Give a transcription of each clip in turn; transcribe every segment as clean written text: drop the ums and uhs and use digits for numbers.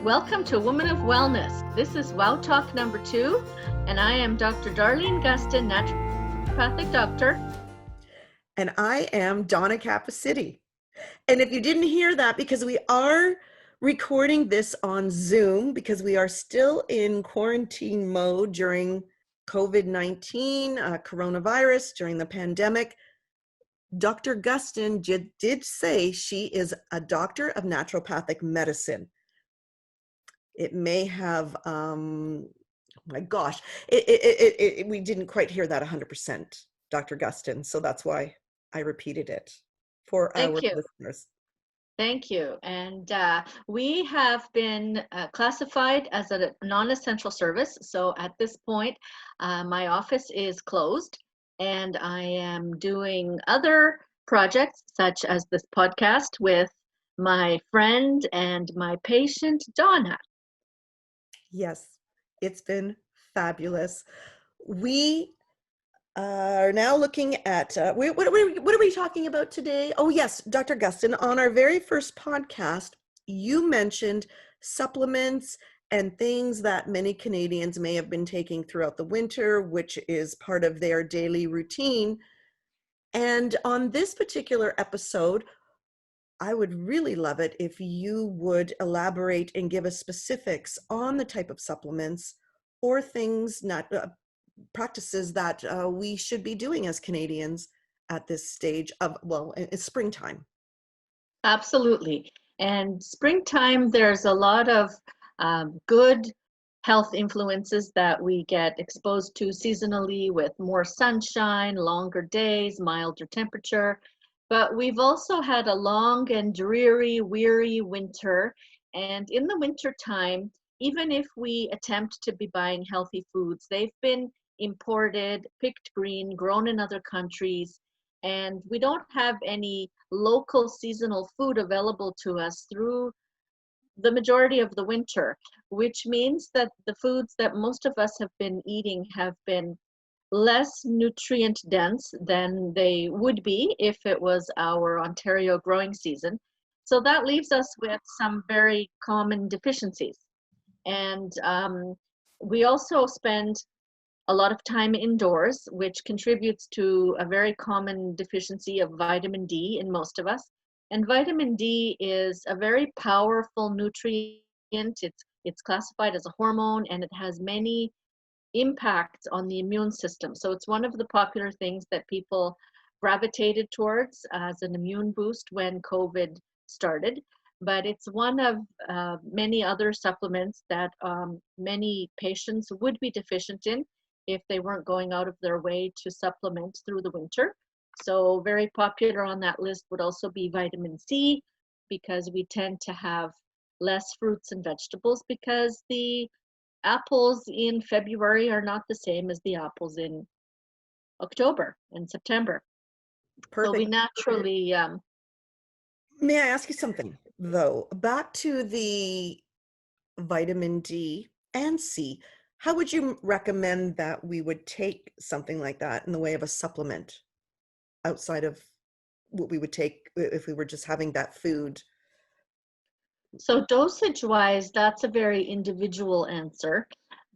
Welcome to Woman of Wellness. This is Wow Talk number 2, and I am Dr. Darlene Gustin, Naturopathic Doctor. And I am Donna City. And if you didn't hear that, because we are recording this on Zoom, because we are still in quarantine mode during COVID-19, coronavirus, during the pandemic, Dr. Gustin did say she is a doctor of naturopathic medicine. It may have, my gosh, we didn't quite hear that 100%, Dr. Gustin. So that's why I repeated it for our listeners. Thank you. And we have been classified as a non-essential service. So at this point, my office is closed and I am doing other projects such as this podcast with my friend and my patient, Donna. Yes, it's been fabulous. We are now looking at, what are we talking about today? Oh yes, Dr. Gustin, on our very first podcast, you mentioned supplements and things that many Canadians may have been taking throughout the winter, which is part of their daily routine. And on this particular episode, I would really love it if you would elaborate and give us specifics on the type of supplements or things, practices that we should be doing as Canadians at this stage of, well, it's springtime. Absolutely. And springtime, there's a lot of good health influences that we get exposed to seasonally with more sunshine, longer days, milder temperature. But we've also had a long and dreary, weary winter. And in the winter time, even if we attempt to be buying healthy foods, they've been imported, picked green, grown in other countries. And we don't have any local seasonal food available to us through the majority of the winter, which means that the foods that most of us have been eating have been less nutrient dense than they would be if it was our Ontario growing season. So that leaves us with some very common deficiencies. And we also spend a lot of time indoors, which contributes to a very common deficiency of vitamin D in most of us. And vitamin D is a very powerful nutrient. It's classified as a hormone and it has many impacts on the immune system. So it's one of the popular things that people gravitated towards as an immune boost when COVID started. But it's one of many other supplements that many patients would be deficient in if they weren't going out of their way to supplement through the winter. So very popular on that list would also be vitamin C, because we tend to have less fruits and vegetables because the apples in February are not the same as the apples in October and September. Perfect. So we naturally... May I ask you something, though? Back to the vitamin D and C, how would you recommend that we would take something like that in the way of a supplement outside of what we would take if we were just having that food? So dosage-wise, that's a very individual answer.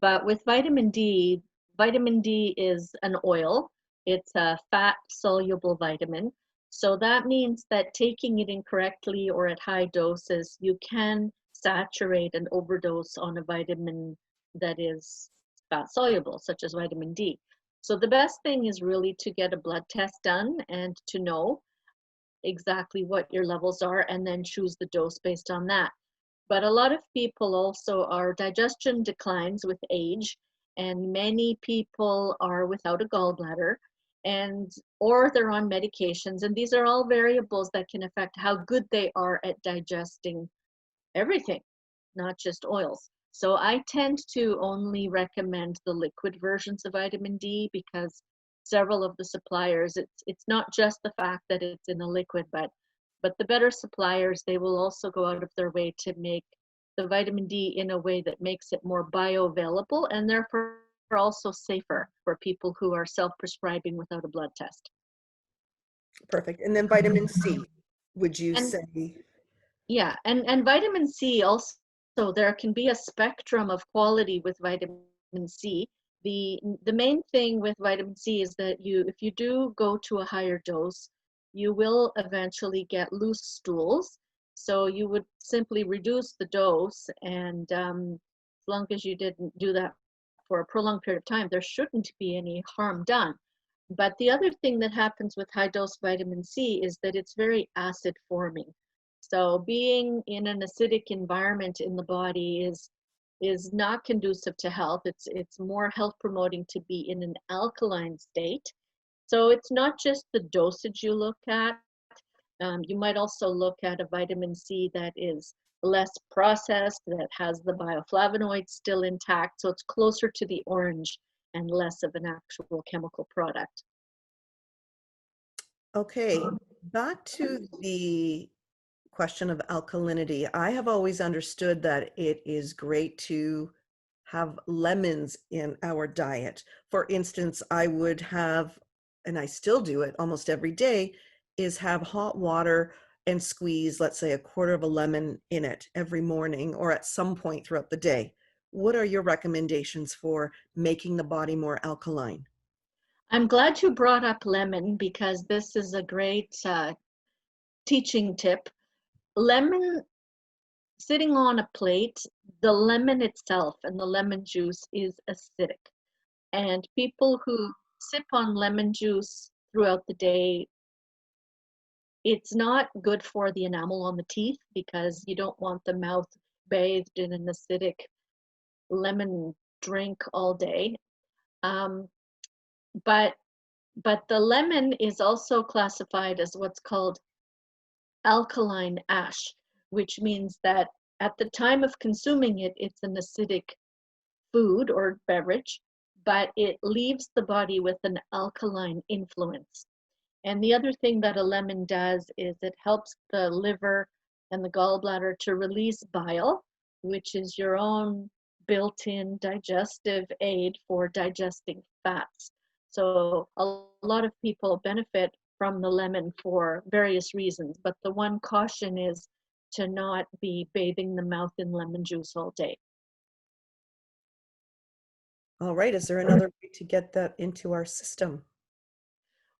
But with vitamin D is an oil. It's a fat-soluble vitamin. So that means that taking it incorrectly or at high doses, you can saturate and overdose on a vitamin that is fat-soluble, such as vitamin D. So the best thing is really to get a blood test done and to know exactly what your levels are and then choose the dose based on that. But a lot of people also, our digestion declines with age, and many people are without a gallbladder or they're on medications, and these are all variables that can affect how good they are at digesting everything, not just oils. So I tend to only recommend the liquid versions of vitamin D because several of the suppliers, it's not just the fact that it's in a liquid, but the better suppliers, they will also go out of their way to make the vitamin D in a way that makes it more bioavailable and therefore also safer for people who are self-prescribing without a blood test. Perfect. And then vitamin C, would you say? Yeah, and vitamin C also there can be a spectrum of quality with vitamin C. The main thing with vitamin C is that if you do go to a higher dose, you will eventually get loose stools. So you would simply reduce the dose, and as long as you didn't do that for a prolonged period of time, there shouldn't be any harm done. But the other thing that happens with high dose vitamin C is that it's very acid forming. So being in an acidic environment in the body is not conducive to health. It's more health promoting to be in an alkaline state. So it's not just the dosage you look at. You might also look at a vitamin C that is less processed, that has the bioflavonoids still intact, so it's closer to the orange and less of an actual chemical product. Okay, back to the question of alkalinity. I have always understood that it is great to have lemons in our diet. For instance, I would have, and I still do it almost every day, is have hot water and squeeze, let's say, a quarter of a lemon in it every morning or at some point throughout the day. What are your recommendations for making the body more alkaline? I'm glad you brought up lemon because this is a great teaching tip. Lemon sitting on a plate, the lemon itself and the lemon juice is acidic. And people who sip on lemon juice throughout the day, it's not good for the enamel on the teeth because you don't want the mouth bathed in an acidic lemon drink all day. Um, but the lemon is also classified as what's called alkaline ash, which means that at the time of consuming it, it's an acidic food or beverage, but it leaves the body with an alkaline influence. And the other thing that a lemon does is it helps the liver and the gallbladder to release bile, which is your own built-in digestive aid for digesting fats. So a lot of people benefit from the lemon for various reasons, but the one caution is to not be bathing the mouth in lemon juice all day. All right, is there another way to get that into our system?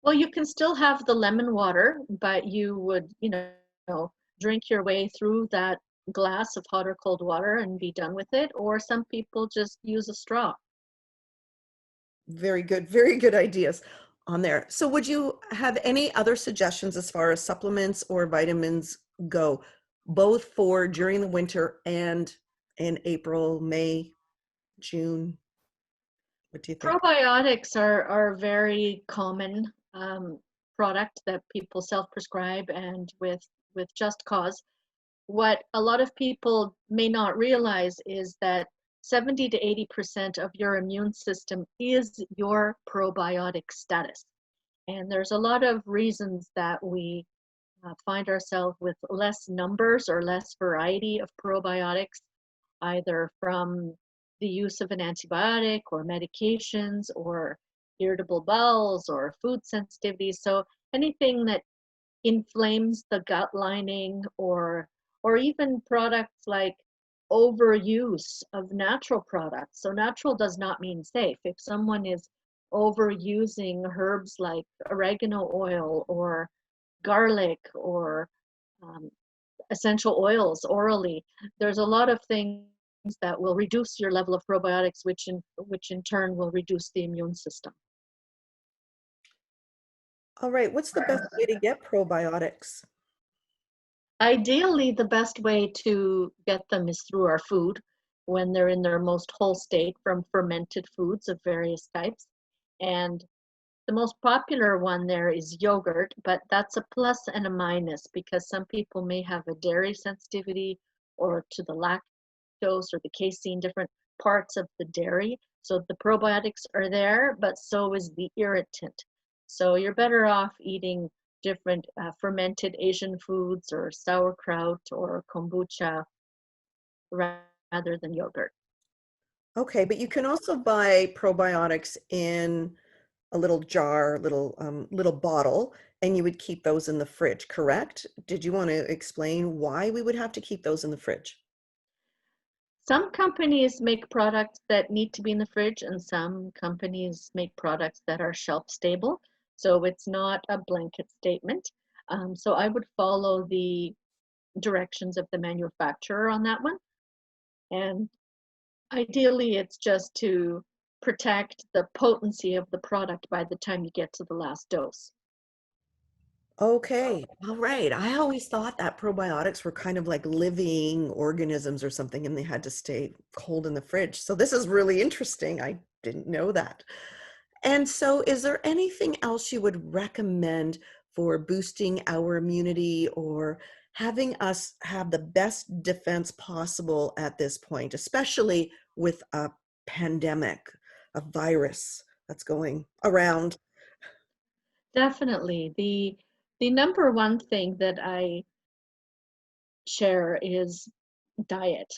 Well, you can still have the lemon water, but you would, drink your way through that glass of hot or cold water and be done with it. Or some people just use a straw. Very good ideas on there. So would you have any other suggestions as far as supplements or vitamins go, both for during the winter and in April, May, June? What do you think? Probiotics are very common product that people self-prescribe and with just cause. What a lot of people may not realize is that 70 to 80% of your immune system is your probiotic status. And there's a lot of reasons that we find ourselves with less numbers or less variety of probiotics, either from the use of an antibiotic or medications or irritable bowels or food sensitivity. So anything that inflames the gut lining or even products like overuse of natural products. So natural does not mean safe. If someone is overusing herbs like oregano oil or garlic or um, essential oils orally, there's a lot of things that will reduce your level of probiotics, which in turn will reduce the immune system. All right, what's the best way to get probiotics? Ideally, the best way to get them is through our food when they're in their most whole state from fermented foods of various types. And the most popular one there is yogurt, but that's a plus and a minus because some people may have a dairy sensitivity or to the lactose or the casein, different parts of the dairy. So the probiotics are there, but so is the irritant. So you're better off eating different fermented Asian foods or sauerkraut or kombucha rather than yogurt. Okay, but you can also buy probiotics in a little jar, little bottle, and you would keep those in the fridge, correct? Did you want to explain why we would have to keep those in the fridge? Some companies make products that need to be in the fridge, and some companies make products that are shelf stable. So it's not a blanket statement. So I would follow the directions of the manufacturer on that one. And ideally, it's just to protect the potency of the product by the time you get to the last dose. Okay, all right. I always thought that probiotics were kind of like living organisms or something, and they had to stay cold in the fridge. So this is really interesting. I didn't know that. And so, is there anything else you would recommend for boosting our immunity or having us have the best defense possible at this point, especially with a pandemic, a virus that's going around? Definitely. The number one thing that I share is diet.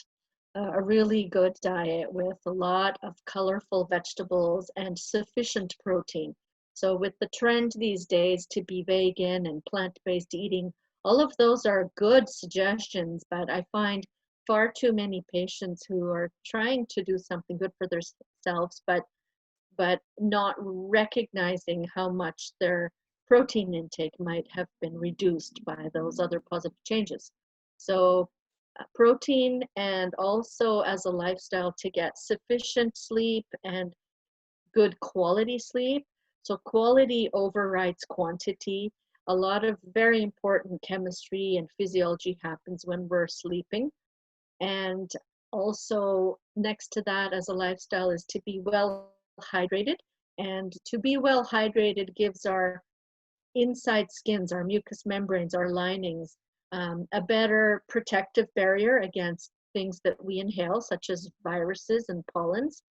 A really good diet with a lot of colorful vegetables and sufficient protein. So with the trend these days to be vegan and plant-based eating, all of those are good suggestions, but I find far too many patients who are trying to do something good for themselves, but not recognizing how much their protein intake might have been reduced by those other positive changes. So protein, and also as a lifestyle to get sufficient sleep and good quality sleep. So quality overrides quantity. A lot of very important chemistry and physiology happens when we're sleeping. And also next to that as a lifestyle is to be well hydrated. And to be well hydrated gives our inside skins, our mucous membranes, our linings, a better protective barrier against things that we inhale, such as viruses and pollens.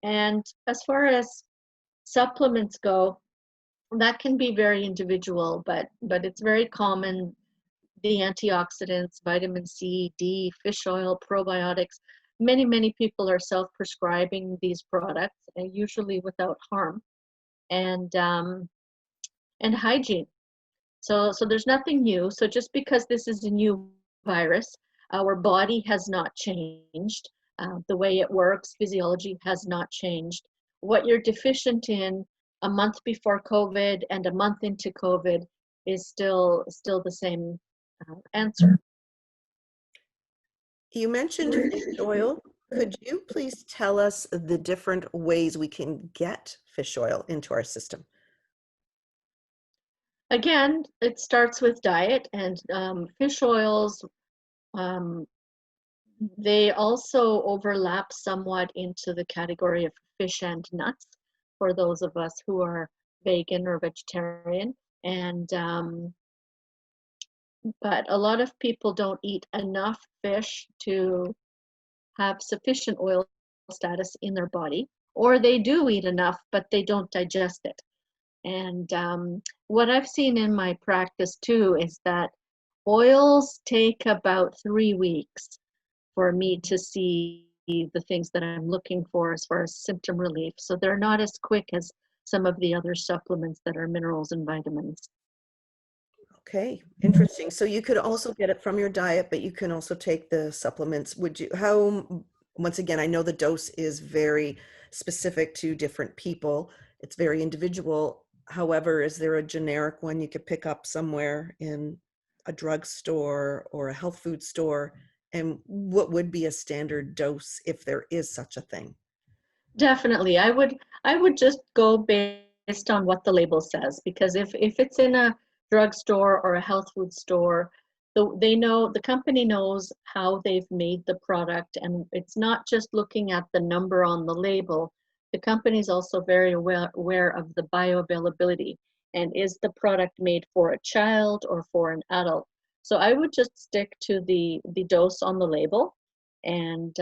And as far as supplements go, that can be very individual, but it's very common. The antioxidants, vitamin C, D, fish oil, probiotics. Many people are self-prescribing these products, and usually without harm. And hygiene. So there's nothing new. So just because this is a new virus, our body has not changed. The way it works, physiology has not changed. What you're deficient in a month before COVID and a month into COVID is still the same answer. You mentioned fish oil. Could you please tell us the different ways we can get fish oil into our system? Again, it starts with diet, and fish oils, um, they also overlap somewhat into the category of fish and nuts for those of us who are vegan or vegetarian. And but a lot of people don't eat enough fish to have sufficient oil status in their body, or they do eat enough, but they don't digest it. And what I've seen in my practice too is that oils take about 3 weeks for me to see the things that I'm looking for as far as symptom relief. So they're not as quick as some of the other supplements that are minerals and vitamins. Okay, interesting. So you could also get it from your diet, but you can also take the supplements. Would you, how, once again, I know the dose is very specific to different people. It's very individual. However, is there a generic one you could pick up somewhere in a drugstore or a health food store? And what would be a standard dose if there is such a thing? Definitely, I would just go based on what the label says, because if it's in a drugstore or a health food store, they know, the company knows how they've made the product, and it's not just looking at the number on the label. The company is also very aware of the bioavailability, and is the product made for a child or for an adult. So I would just stick to the dose on the label, and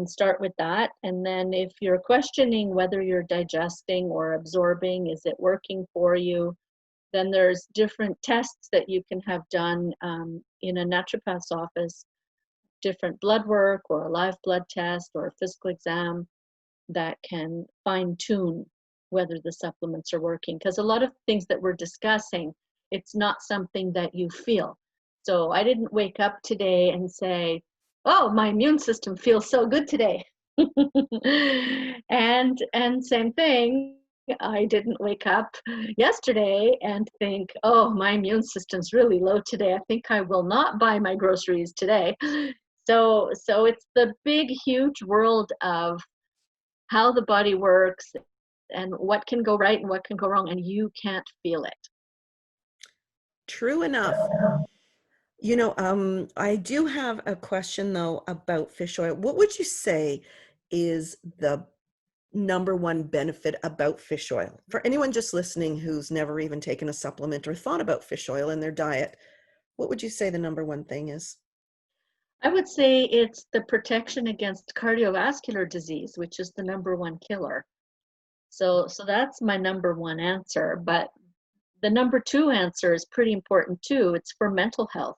start with that. And then if you're questioning whether you're digesting or absorbing, is it working for you, then there's different tests that you can have done in a naturopath's office, different blood work or a live blood test or a physical exam that can fine tune whether the supplements are working. Because a lot of things that we're discussing, it's not something that you feel. So I didn't wake up today and say, oh, my immune system feels so good today. And same thing, I didn't wake up yesterday and think, oh, my immune system's really low today. I think I will not buy my groceries today. So it's the big, huge world of how the body works and what can go right and what can go wrong, and you can't feel it. True enough. I do have a question though about fish oil. What would you say is the number one benefit about fish oil? For anyone just listening who's never even taken a supplement or thought about fish oil in their diet, what would you say the number one thing is? I would say it's the protection against cardiovascular disease, which is the number one killer. So that's my number one answer. But the number two answer is pretty important too. It's for mental health.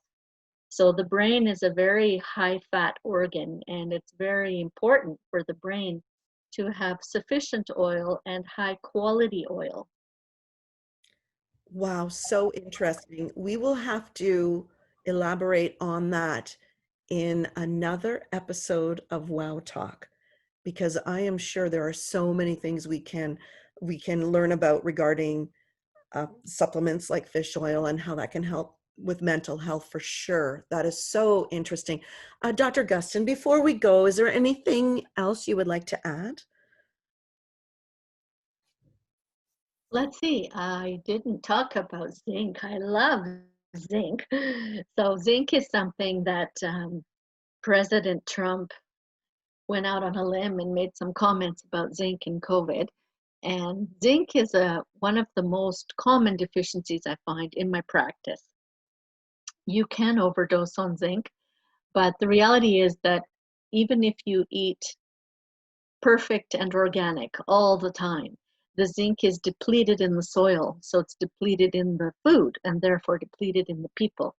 So the brain is a very high fat organ, and it's very important for the brain to have sufficient oil and high quality oil. Wow, so interesting. We will have to elaborate on that in another episode of Wow Talk, because I am sure there are so many things we can learn about regarding supplements like fish oil and how that can help with mental health for sure. That is so interesting. Dr. Gustin, before we go, is there anything else you would like to add? Let's see, I didn't talk about zinc. I love zinc. So zinc is something that President Trump went out on a limb and made some comments about zinc and COVID. And zinc is one of the most common deficiencies I find in my practice. You can overdose on zinc, but the reality is that even if you eat perfect and organic all the time, the zinc is depleted in the soil, so it's depleted in the food and therefore depleted in the people.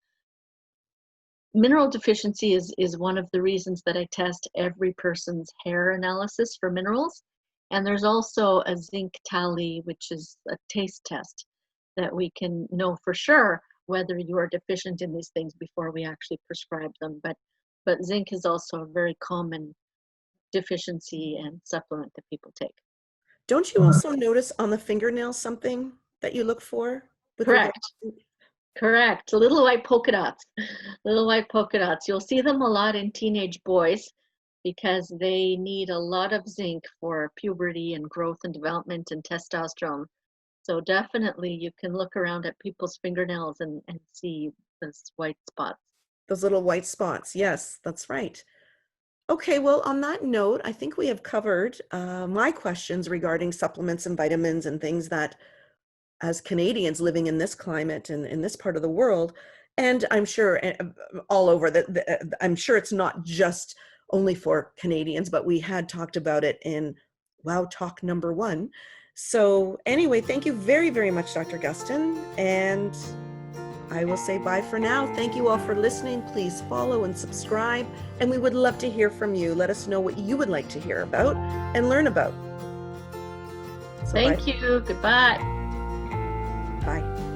Mineral deficiency is one of the reasons that I test every person's hair analysis for minerals. And there's also a zinc tally, which is a taste test that we can know for sure whether you are deficient in these things before we actually prescribe them. But zinc is also a very common deficiency and supplement that people take. Don't you also notice on the fingernails something that you look for with regard Correct. to? Correct. Little white polka dots. Little white polka dots. You'll see them a lot in teenage boys because they need a lot of zinc for puberty and growth and development and testosterone. So definitely you can look around at people's fingernails and see those white spots. Those little white spots. Yes, that's right. Okay, well, on that note, I think we have covered my questions regarding supplements and vitamins and things that, as Canadians living in this climate and in this part of the world, and I'm sure all over I'm sure it's not just only for Canadians, but we had talked about it in Wow Talk number 1. So anyway, thank you very, very much, Dr. Gustin, and I will say bye for now. Thank you all for listening. Please follow and subscribe, and we would love to hear from you. Let us know what you would like to hear about and learn about. So Thank you. Goodbye. Bye.